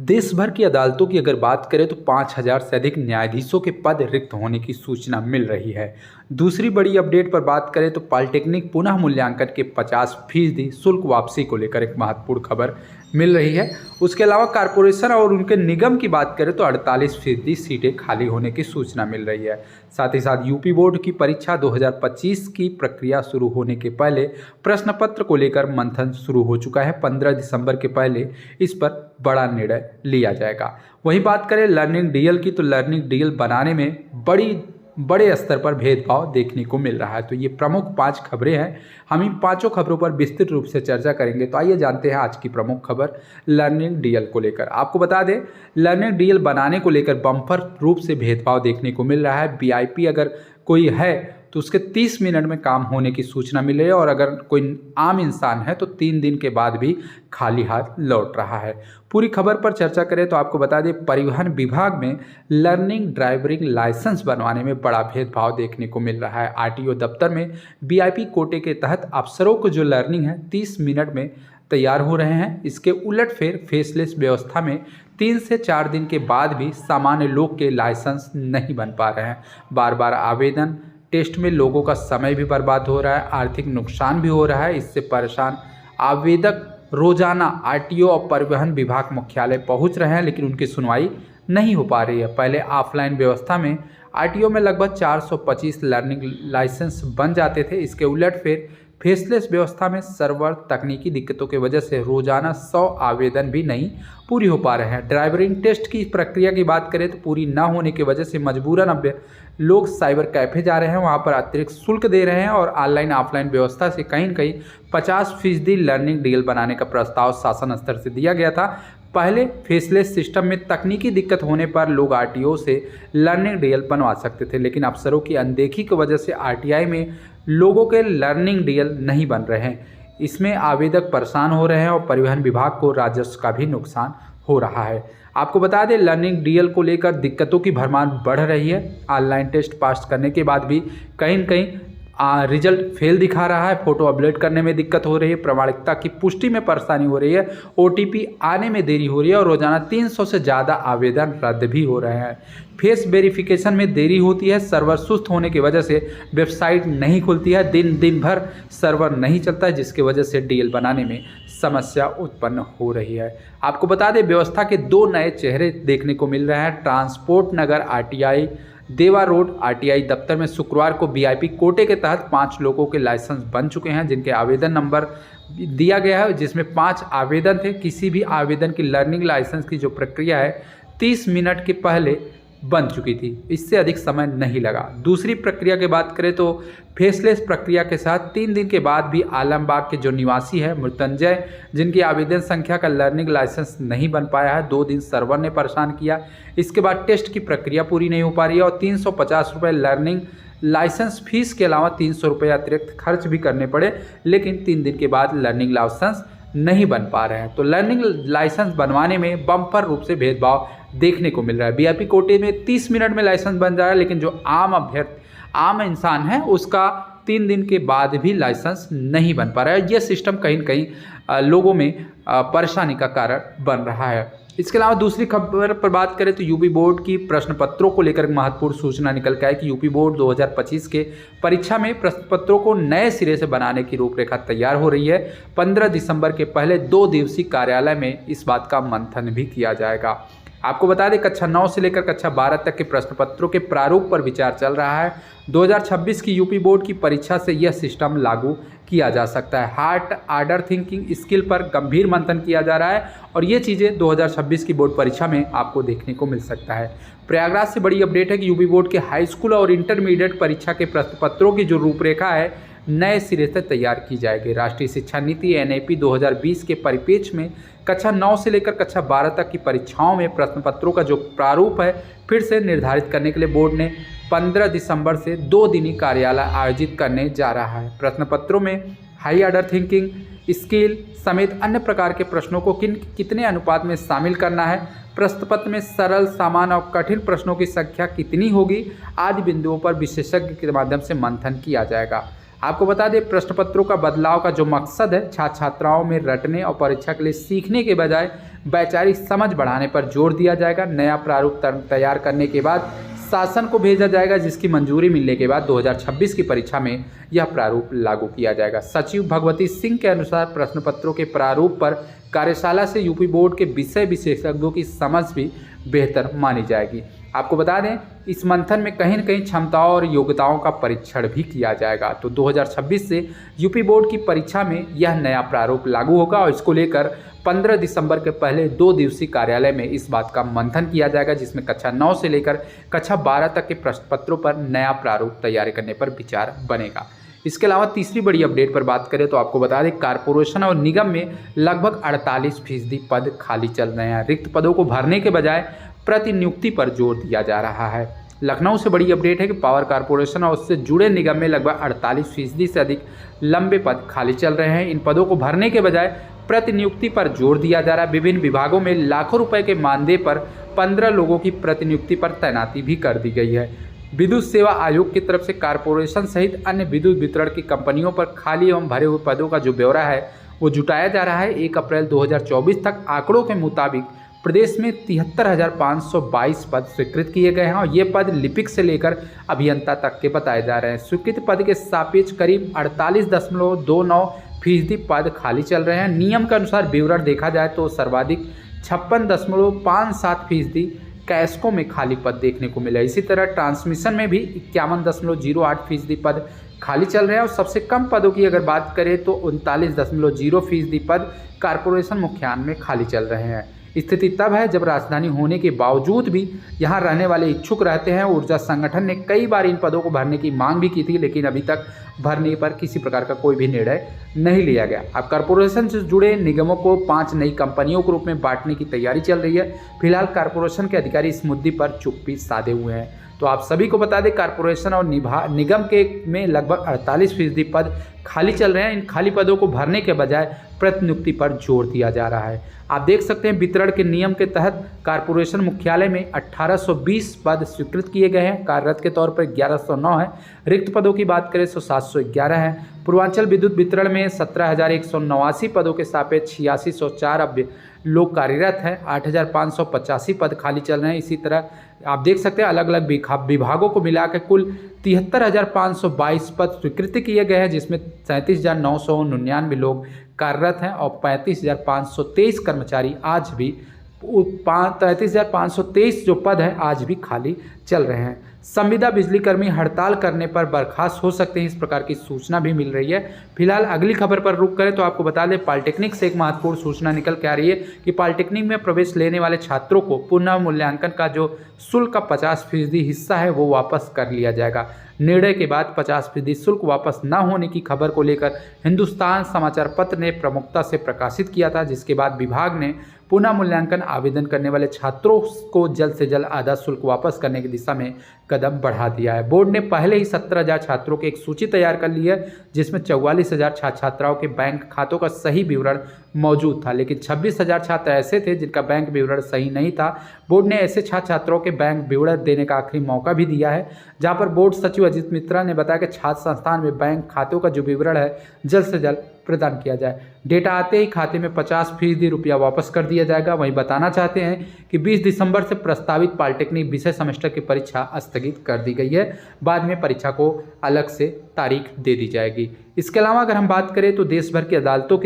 देश भर की अदालतों की अगर बात करें तो 5,000 से अधिक न्यायाधीशों के पद रिक्त होने की सूचना मिल रही है। दूसरी बड़ी अपडेट पर बात करें तो पॉलिटेक्निक पुनः मूल्यांकन के 50% शुल्क वापसी को लेकर एक महत्वपूर्ण खबर मिल रही है। उसके अलावा कारपोरेशन और उनके निगम की बात करें तो 48% सीटें खाली होने की सूचना मिल रही है। साथ ही साथ यूपी बोर्ड की परीक्षा 2025 की प्रक्रिया शुरू होने के पहले प्रश्न पत्र को लेकर मंथन शुरू हो चुका है। 15 दिसंबर के पहले इस पर बड़ा निर्णय लिया जाएगा। वहीं बात करें लर्निंग डीएल की तो लर्निंग डीएल बनाने में बड़े स्तर पर भेदभाव देखने को मिल रहा है। तो ये प्रमुख 5 खबरें हैं। हम इन 5 खबरों पर विस्तृत रूप से चर्चा करेंगे। तो आइए जानते हैं आज की प्रमुख खबर लर्निंग डीएल को लेकर। आपको बता दें लर्निंग डीएल बनाने को लेकर बम्पर रूप से भेदभाव देखने को मिल रहा है। वीआईपी अगर कोई है तो उसके 30 मिनट में काम होने की सूचना मिल रही है और अगर कोई आम इंसान है तो 3 दिन के बाद भी खाली हाथ लौट रहा है। पूरी खबर पर चर्चा करें तो आपको बता दें परिवहन विभाग में लर्निंग ड्राइविंग लाइसेंस बनवाने में बड़ा भेदभाव देखने को मिल रहा है। आरटीओ दफ्तर में वीआईपी कोटे के तहत अफसरों को जो लर्निंग है 30 मिनट में तैयार हो रहे हैं। इसके उलटफेर फेसलेस व्यवस्था में 3 से 4 दिन के बाद भी सामान्य लोग के लाइसेंस नहीं बन पा रहे हैं। बार बार आवेदन टेस्ट में लोगों का समय भी बर्बाद हो रहा है, आर्थिक नुकसान भी हो रहा है। इससे परेशान आवेदक रोजाना आरटीओ और परिवहन विभाग मुख्यालय पहुंच रहे हैं लेकिन उनकी सुनवाई नहीं हो पा रही है। पहले ऑफलाइन व्यवस्था में आरटीओ में लगभग 425 लर्निंग लाइसेंस बन जाते थे। इसके उलट फिर फेसलेस व्यवस्था में सर्वर तकनीकी दिक्कतों की वजह से रोजाना 100 आवेदन भी नहीं पूरी हो पा रहे हैं। ड्राइविंग टेस्ट की प्रक्रिया की बात करें तो पूरी ना होने की वजह से मजबूरन लोग साइबर कैफे जा रहे हैं, वहां पर अतिरिक्त शुल्क दे रहे हैं और ऑनलाइन ऑफलाइन व्यवस्था से कहीं न कहीं 50% लर्निंग डीएल बनाने का प्रस्ताव शासन स्तर से दिया गया था। पहले फेसलेस सिस्टम में तकनीकी दिक्कत होने पर लोग आरटीओ से लर्निंग डीएल बनवा सकते थे लेकिन अफसरों की अनदेखी की वजह से आरटीआई में लोगों के लर्निंग डीएल नहीं बन रहे हैं। इसमें आवेदक परेशान हो रहे हैं और परिवहन विभाग को राजस्व का भी नुकसान हो रहा है। आपको बता दें लर्निंग डीएल को लेकर दिक्कतों की भरमार बढ़ रही है। ऑनलाइन टेस्ट पास करने के बाद भी कहीं न कहीं रिजल्ट फेल दिखा रहा है, फोटो अपलोड करने में दिक्कत हो रही है, प्रमाणिकता की पुष्टि में परेशानी हो रही है, ओटीपी आने में देरी हो रही है और रोजाना 300 से ज़्यादा आवेदन रद्द भी हो रहे हैं। फेस वेरिफिकेशन में देरी होती है, सर्वर सुस्त होने की वजह से वेबसाइट नहीं खुलती है, दिन भर सर्वर नहीं चलता है जिसकी वजह से डीएल बनाने में समस्या उत्पन्न हो रही है। आपको बता दें व्यवस्था के 2 नए चेहरे देखने को मिल रहे हैं। ट्रांसपोर्ट नगर आरटीआई देवा रोड आरटीआई दफ्तर में शुक्रवार को वीआईपी कोटे के तहत 5 लोगों के लाइसेंस बन चुके हैं जिनके आवेदन नंबर दिया गया है, जिसमें 5 आवेदन थे। किसी भी आवेदन की लर्निंग लाइसेंस की जो प्रक्रिया है 30 मिनट के पहले बन चुकी थी, इससे अधिक समय नहीं लगा। दूसरी प्रक्रिया की बात करें तो फेसलेस प्रक्रिया के साथ 3 दिन के बाद भी आलमबाग के जो निवासी है मृत्युंजय, जिनकी आवेदन संख्या का लर्निंग लाइसेंस नहीं बन पाया है, 2 दिन सर्वर ने परेशान किया। इसके बाद टेस्ट की प्रक्रिया पूरी नहीं हो पा रही है और 350 रुपये लर्निंग लाइसेंस फीस के अलावा 300 रुपये अतिरिक्त खर्च भी करने पड़े लेकिन 3 दिन के बाद लर्निंग लाइसेंस नहीं बन पा रहे हैं। तो लर्निंग लाइसेंस बनवाने में बम्पर रूप से भेदभाव देखने को मिल रहा है। वीआईपी कोटे में 30 मिनट में लाइसेंस बन जा रहा है लेकिन जो आम इंसान है उसका 3 दिन के बाद भी लाइसेंस नहीं बन पा रहा है। यह सिस्टम कहीं न कहीं लोगों में परेशानी का कारण बन रहा है। इसके अलावा दूसरी खबर पर बात करें तो यूपी बोर्ड की प्रश्न पत्रों को लेकर महत्वपूर्ण सूचना निकल के आई कि यूपी बोर्ड 2025 के परीक्षा में प्रश्न पत्रों को नए सिरे से बनाने की रूपरेखा तैयार हो रही है। 15 दिसंबर के पहले 2 दिवसीय कार्यालय में इस बात का मंथन भी किया जाएगा। आपको बता दें कक्षा 9 से लेकर कक्षा 12 तक के प्रश्न पत्रों के प्रारूप पर विचार चल रहा है। 2026 की यूपी बोर्ड की परीक्षा से यह सिस्टम लागू किया जा सकता है। हार्ट आर्डर थिंकिंग स्किल पर गंभीर मंथन किया जा रहा है और ये चीज़ें 2026 की बोर्ड परीक्षा में आपको देखने को मिल सकता है। प्रयागराज से बड़ी अपडेट है कि यूपी बोर्ड के हाई स्कूल और इंटरमीडिएट परीक्षा के प्रश्न पत्रों की जो रूपरेखा है नए सिरे से तैयार की जाएगी। राष्ट्रीय शिक्षा नीति एनईपी 2020 के परिप्रेक्ष्य में कक्षा 9 से लेकर कक्षा 12 तक की परीक्षाओं में प्रश्न पत्रों का जो प्रारूप है फिर से निर्धारित करने के लिए बोर्ड ने 15 दिसंबर से 2 दिनी कार्यालय आयोजित करने जा रहा है। प्रश्न पत्रों में हाई ऑर्डर थिंकिंग स्किल समेत अन्य प्रकार के प्रश्नों को कितने अनुपात में शामिल करना है, प्रश्न पत्र में सरल, सामान्य और कठिन प्रश्नों की संख्या कितनी होगी आदि बिंदुओं पर विशेषज्ञ के माध्यम से मंथन किया जाएगा। आपको बता दें, प्रश्न पत्रों का बदलाव का जो मकसद है, छात्र छात्राओं में रटने और परीक्षा के लिए सीखने के बजाय वैचारिक समझ बढ़ाने पर जोर दिया जाएगा। नया प्रारूप तैयार करने के बाद शासन को भेजा जाएगा, जिसकी मंजूरी मिलने के बाद 2026 की परीक्षा में यह प्रारूप लागू किया जाएगा। सचिव भगवती सिंह के अनुसार प्रश्न पत्रों के प्रारूप पर कार्यशाला से यूपी बोर्ड के विषय विशेषज्ञों की समझ भी बेहतर मानी जाएगी। आपको बता दें, इस मंथन में कहीं न कहीं क्षमताओं और योग्यताओं का परीक्षण भी किया जाएगा। तो 2026 से यूपी बोर्ड की परीक्षा में यह नया प्रारूप लागू होगा और इसको लेकर 15 दिसंबर के पहले 2 दिवसीय कार्यालय में इस बात का मंथन किया जाएगा, जिसमें कक्षा 9 से लेकर कक्षा 12 तक के प्रश्न पत्रों पर नया प्रारूप तैयार करने पर विचार बनेगा। इसके अलावा तीसरी बड़ी अपडेट पर बात करें तो आपको बता दें, कारपोरेशन और निगम में लगभग 48% पद खाली चल रहे हैं। रिक्त पदों को भरने के बजाय प्रतिनियुक्ति पर जोर दिया जा रहा है। लखनऊ से बड़ी अपडेट है कि पावर कारपोरेशन और उससे जुड़े निगम में लगभग 48% से अधिक लंबे पद खाली चल रहे हैं। इन पदों को भरने के बजाय प्रतिनियुक्ति पर जोर दिया जा रहा है। विभिन्न विभागों में लाखों रुपए के मानदेय पर 15 लोगों की प्रतिनियुक्ति पर तैनाती भी कर दी गई है। विद्युत सेवा आयोग की तरफ से कारपोरेशन सहित अन्य विद्युत वितरण की कंपनियों पर खाली एवं भरे हुए पदों का जो ब्यौरा है वो जुटाया जा रहा है। 1 अप्रैल 2024 तक आंकड़ों के मुताबिक प्रदेश में 73,522 पद स्वीकृत किए गए हैं और ये पद लिपिक से लेकर अभियंता तक के बताए जा रहे हैं। स्वीकृत पद के सापेक्ष करीब 48.29% पद खाली चल रहे हैं। नियम के अनुसार विवरण देखा जाए तो सर्वाधिक 56.57% कैस्को में खाली पद देखने को मिला। इसी तरह ट्रांसमिशन में भी 51.08% पद खाली चल रहे हैं और सबसे कम पदों की अगर बात करें तो 39.0% पद कारपोरेशन मुख्यालय में खाली चल रहे हैं। स्थिति तब है जब राजधानी होने के बावजूद भी यहाँ रहने वाले इच्छुक रहते हैं। ऊर्जा संगठन ने कई बार इन पदों को भरने की मांग भी की थी, लेकिन अभी तक भरने पर किसी प्रकार का कोई भी निर्णय नहीं लिया गया। अब कारपोरेशन से जुड़े निगमों को 5 नई कंपनियों के रूप में बांटने की तैयारी चल रही है। फिलहाल कारपोरेशन के अधिकारी इस मुद्दे पर चुप्पी साधे हुए हैं। तो आप सभी को बता दें, कारपोरेशन और निगम के में लगभग 48% पद खाली चल रहे हैं। इन खाली पदों को भरने के बजाय प्रतिनियुक्ति पर जोर दिया जा रहा है। आप देख सकते हैं, वितरण के नियम के तहत कारपोरेशन मुख्यालय में 1820 पद स्वीकृत किए गए हैं। कार्यरत के तौर पर 1109 है। रिक्त पदों की बात करें तो 711 है। पूर्वांचल विद्युत वितरण में 17,189 पदों के सापेक्ष 8604 अब लोग कार्यरत हैं। 8,585 पद खाली चल रहे हैं। इसी तरह आप देख सकते हैं, अलग अलग विभागों को मिलाकर कुल 73,522 पद स्वीकृत किए गए हैं, जिसमें 37,999 लोग कार्यरत हैं और 35,523 कर्मचारी आज भी 33,523 जो पद है आज भी खाली चल रहे हैं। संविदा बिजली कर्मी हड़ताल करने पर बर्खास्त हो सकते हैं, इस प्रकार की सूचना भी मिल रही है। फिलहाल अगली खबर पर रुक करें तो आपको बता दें, पॉलिटेक्निक से एक महत्वपूर्ण सूचना निकल के आ रही है कि पॉलिटेक्निक में प्रवेश लेने वाले छात्रों को पुनः मूल्यांकन का जो शुल्क का 50% हिस्सा है वो वापस कर लिया जाएगा। निर्णय के बाद 50% शुल्क वापस न होने की खबर को लेकर हिंदुस्तान समाचार पत्र ने प्रमुखता से प्रकाशित किया था, जिसके बाद विभाग ने पुनः मूल्यांकन आवेदन करने वाले छात्रों को जल्द से जल्द आधा शुल्क वापस करने की दिशा में कदम बढ़ा दिया है। बोर्ड ने पहले ही 17,000 छात्रों की एक सूची तैयार कर ली है, जिसमें 44,000 छात्र छात्राओं के बैंक खातों का सही विवरण मौजूद था, लेकिन 26,000 छात्र ऐसे थे जिनका बैंक विवरण सही नहीं था। बोर्ड ने ऐसे छात्र छात्राओं के बैंक विवरण देने का आखिरी मौका भी दिया है, जहां पर बोर्ड सचिव अजीत मित्रा ने बताया कि छात्र संस्थान में बैंक खातों का जो विवरण है जल्द से जल्द प्रदान किया जाए। डेटा आते ही खाते में 50% रुपया वापस कर दिया जाएगा। वहीं बताना चाहते हैं कि 20 दिसंबर से प्रस्तावित पॉलिटेक्निक विषय सेमेस्टर की परीक्षा स्थगित कर दी गई है। बाद में परीक्षा को अलग से तारीख दे दी जाएगी। इसके अलावा अगर हम बात करें तो देश भर की अदालतों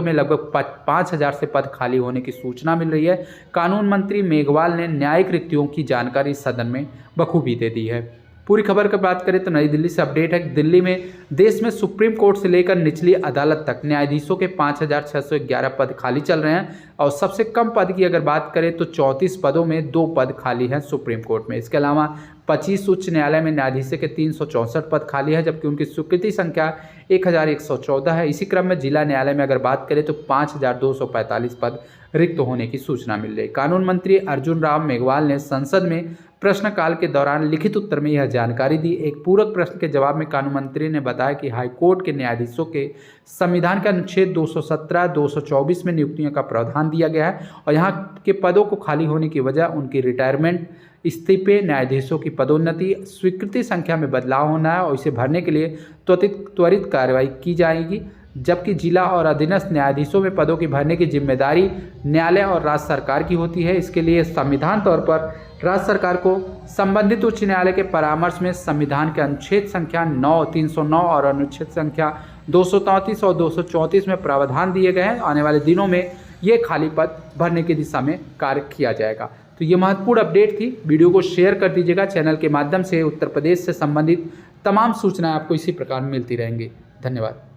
में लगभग 5,000 से पद खाली होने की सूचना मिल रही है। कानून मंत्री मेघवाल ने न्यायिक रिक्तियों की जानकारी सदन में बखूबी दे दी है। पूरी खबर की बात करें तो नई दिल्ली से अपडेट है कि दिल्ली में देश में सुप्रीम कोर्ट से लेकर निचली अदालत तक न्यायाधीशों के 5,611 पद खाली चल रहे हैं और सबसे कम पद की अगर बात करें तो 34 पदों में 2 पद खाली हैं सुप्रीम कोर्ट में। इसके अलावा 25 उच्च न्यायालय में न्यायाधीशों के 364 पद खाली है, जबकि उनकी स्वीकृति संख्या 1,114 है। इसी क्रम में जिला न्यायालय में अगर बात करें तो 5,245 पद रिक्त होने की सूचना मिल रही है। कानून मंत्री अर्जुन राम मेघवाल ने संसद में प्रश्नकाल के दौरान लिखित उत्तर में यह जानकारी दी। एक पूरक प्रश्न के जवाब में कानून मंत्री ने बताया कि हाईकोर्ट के न्यायाधीशों के संविधान के अनुच्छेद 217, 224 में नियुक्तियों का प्रावधान दिया गया है और यहाँ के पदों को खाली होने की वजह उनकी रिटायरमेंट इस्तीफे, न्यायाधीशों की पदोन्नति, स्वीकृति संख्या में बदलाव होना है और इसे भरने के लिए त्वरित कार्रवाई की जाएगी। जबकि जिला और अधीनस्थ न्यायाधीशों में पदों की भरने की जिम्मेदारी न्यायालय और राज्य सरकार की होती है। इसके लिए संविधान तौर पर राज्य सरकार को संबंधित उच्च न्यायालय के परामर्श में संविधान के अनुच्छेद संख्या 9, 309 और अनुच्छेद संख्या 233 और 234 में प्रावधान दिए गए हैं। आने वाले दिनों में ये खाली पद भरने की दिशा में कार्य किया जाएगा। तो ये महत्वपूर्ण अपडेट थी। वीडियो को शेयर कर दीजिएगा। चैनल के माध्यम से उत्तर प्रदेश से संबंधित तमाम सूचनाएं आपको इसी प्रकार मिलती रहेंगी। धन्यवाद।